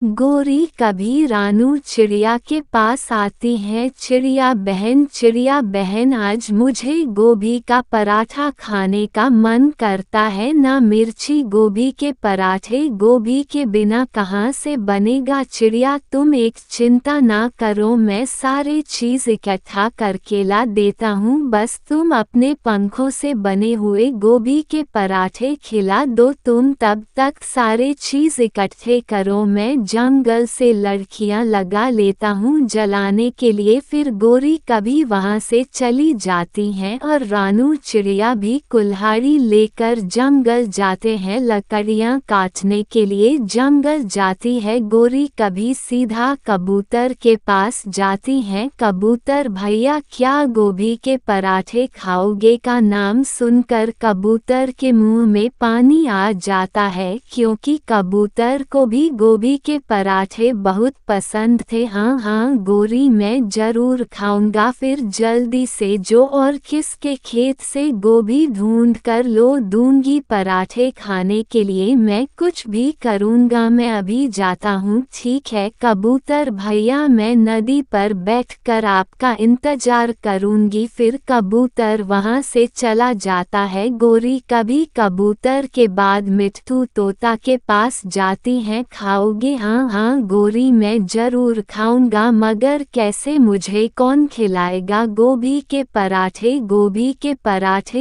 गोरी कभी रानू चिड़िया के पास आती है। चिड़िया बहन आज मुझे गोभी का पराठा खाने का मन करता है। ना मिर्ची गोभी के पराठे गोभी के बिना कहाँ से बनेगा। चिड़िया तुम एक चिंता ना करो, मैं सारे चीज़ इकट्ठा करके ला देता हूँ, बस तुम अपने पंखों से बने हुए गोभी के पराठे खिला दो। तुम तब तक सारे चीज़ इकट्ठे करो, मैं जंगल से लड़कियां लगा लेता हूँ जलाने के लिए। फिर गोरी कभी वहाँ से चली जाती हैं और रानू चिड़िया भी कुल्हाड़ी लेकर जंगल जाते हैं लकड़ियाँ काटने के लिए। जंगल जाती है गोरी कभी सीधा कबूतर के पास जाती हैं। कबूतर भैया क्या गोभी के पराठे खाओगे का नाम सुनकर कबूतर के मुंह में पानी आ जाता है, क्योंकि कबूतर को भी गोभी के पराठे बहुत पसंद थे। हाँ गोरी मैं ज़रूर खाऊंगा। फिर जल्दी से जो और किसके खेत से गोभी ढूंढ कर लो दूंगी पराठे खाने के लिए। मैं कुछ भी करूंगा, मैं अभी जाता हूँ। ठीक है कबूतर भैया, मैं नदी पर बैठकर आपका इंतजार करूंगी। फिर कबूतर वहाँ से चला जाता है। गोरी कभी कबूतर के बाद मिट्ठू तोता के पास जाती हैं। खाओगे? हाँ गोरी मैं ज़रूर खाऊंगा, मगर कैसे, मुझे कौन खिलाएगा गोभी के पराठे?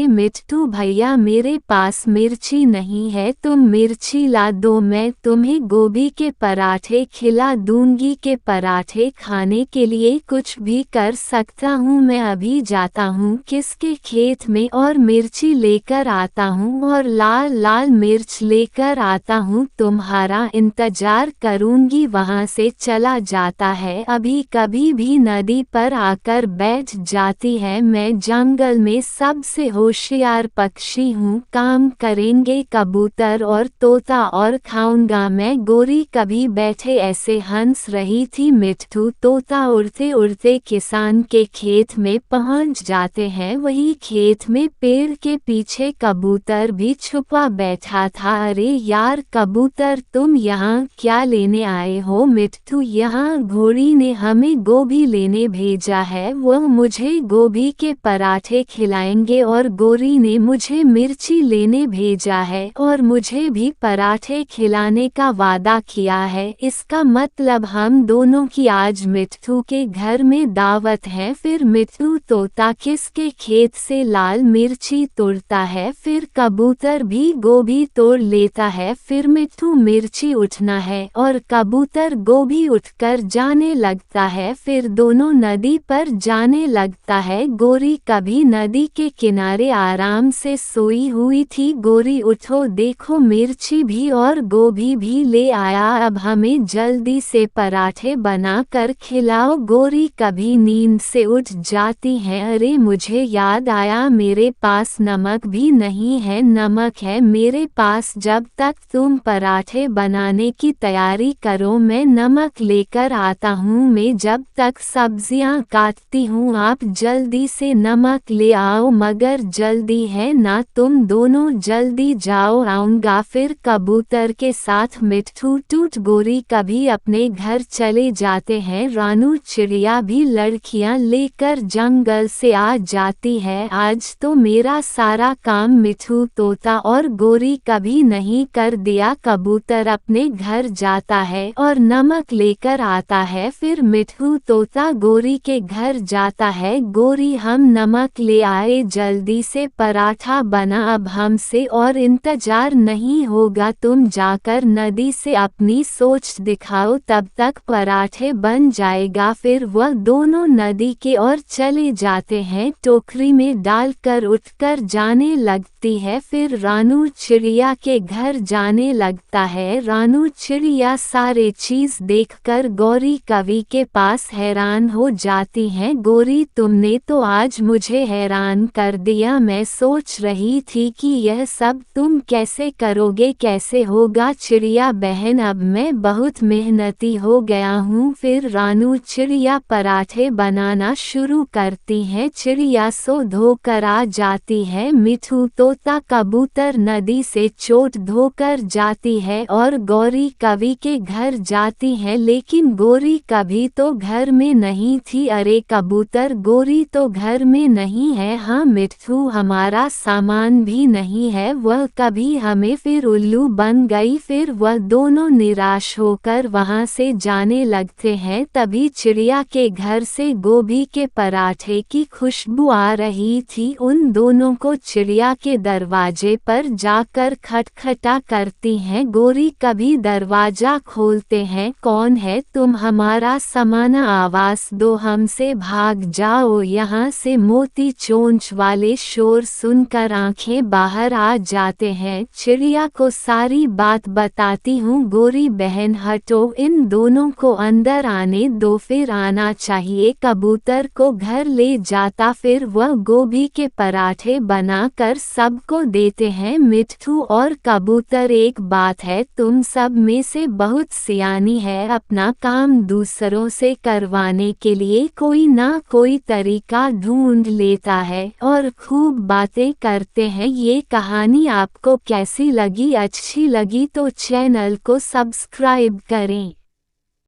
मिट्ठू भैया मेरे पास मिर्ची नहीं है, तुम मिर्ची ला दो, मैं तुम्हें गोभी के पराठे खिला दूंगी। के पराठे खाने के लिए कुछ भी कर सकता हूँ, मैं अभी जाता हूँ किसके खेत में और मिर्ची लेकर आता हूँ और लाल मिर्च लेकर आता हूँ, तुम्हारा इंतजार करूंगी। वहाँ से चला जाता है। अभी कभी भी नदी पर आकर बैठ जाती है। मैं जंगल में सबसे होशियार पक्षी हूँ, काम करेंगे कबूतर और तोता और खाऊंगा मैं। गोरी कभी बैठे ऐसे हंस रही थी। मिट्ठू तोता उड़ते उड़ते किसान के खेत में पहुँच जाते हैं। वही खेत में पेड़ के पीछे कबूतर भी छुपा बैठा था। अरे यार कबूतर, तुम यहाँ क्या लेने आए हो? मिट्ठू यहाँ घोड़ी ने हमें गोभी लेने भेजा है, वह मुझे गोभी के पराठे खिलाएंगे, और गोरी ने मुझे मिर्ची लेने भेजा है और मुझे भी पराठे खिलाने का वादा किया है। इसका मतलब हम दोनों की आज मिट्ठू के घर में दावत है। फिर मिट्ठू तोता किसके खेत से लाल मिर्ची तोड़ता है, फिर कबूतर भी गोभी तोड़ लेता है। फिर मिट्ठू मिर्ची उठना है और कबूतर गोभी उठकर जाने लगता है। फिर दोनों नदी पर जाने लगता है। गोरी कभी नदी के किनारे आराम से सोई हुई थी। गोरी उठो, देखो मिर्ची भी और गोभी भी ले आया, अब हमें जल्दी से पराठे बनाकर खिलाओ। गोरी कभी नींद से उठ जाती है। अरे मुझे याद आया, मेरे पास नमक भी नहीं है। नमक है मेरे पास, जब तक तुम पराठे बनाने की तैयारी करो मैं नमक लेकर आता हूँ। मैं जब तक सब्जियाँ काटती हूँ आप जल्दी से नमक ले आओ, मगर जल्दी है ना? तुम दोनों जल्दी जाओ, आऊँगा। फिर कबूतर के साथ मिट्ठू टूट गोरी कभी अपने घर चले जाते हैं। रानू चिड़िया भी लड़कियाँ लेकर जंगल से आ जाती है। आज तो मेरा सारा काम मिट्ठू तोता और गोरी कभी नहीं कर दिया। कबूतर अपने घर जाता है और नमक लेकर आता है। फिर मिट्ठू तोता गोरी के घर जाता है। गोरी हम नमक ले आए, जल्दी से पराठा बना, अब हमसे और इंतजार नहीं होगा, तुम जाकर नदी से अपनी सोच दिखाओ, तब तक पराठे बन जाएगा। फिर वह दोनों नदी के ओर चले जाते हैं। टोकरी में डालकर उठकर जाने लगती है। फिर रानू चिड़िया के घर जाने लगता है। रानू चिड़िया सारे चीज़ देखकर गौरी कवि के पास हैरान हो जाती हैं। गोरी तुमने तो आज मुझे हैरान कर दिया, मैं सोच रही थी कि यह सब तुम कैसे करोगे, कैसे होगा। चिड़िया बहन अब मैं बहुत मेहनती हो गया हूँ। फिर रानू चिड़िया पराठे बनाना शुरू करती हैं। चिड़िया सो धोकर आ जाती है। मिट्ठू तोता कबूतर नदी से चोट धोकर जाती है और गौरी कवि के के घर जाती हैं लेकिन गोरी कभी तो घर में नहीं थी। अरे कबूतर, गोरी तो घर में नहीं है। हाँ मिट्ठू, हमारा सामान भी नहीं है। वह कभी हमें फिर उल्लू बन गई। फिर वह दोनों निराश होकर वहाँ से जाने लगते हैं। तभी चिड़िया के घर से गोभी के पराठे की खुशबू आ रही थी। उन दोनों को चिड़िया के दरवाजे पर जाकर खटखटा करती हैं। गोरी कभी दरवाजा खोलते हैं। कौन है तुम? हमारा सामान आवाज दो, हमसे भाग जाओ यहाँ से। मोती चोंच वाले शोर सुनकर आंखें बाहर आ जाते हैं। चिड़िया को सारी बात बताती हूँ। गोरी बहन हटो, इन दोनों को अंदर आने दो, फिर आना चाहिए। कबूतर को घर ले जाता, फिर वह गोभी के पराठे बनाकर सबको देते हैं। मिट्ठू और कबूतर, एक बात है, तुम सब में से बहुत सियानी है। अपना काम दूसरों से करवाने के लिए कोई ना कोई तरीका ढूंढ लेता है और खूब बातें करते हैं। ये कहानी आपको कैसी लगी? अच्छी लगी तो चैनल को सब्सक्राइब करें।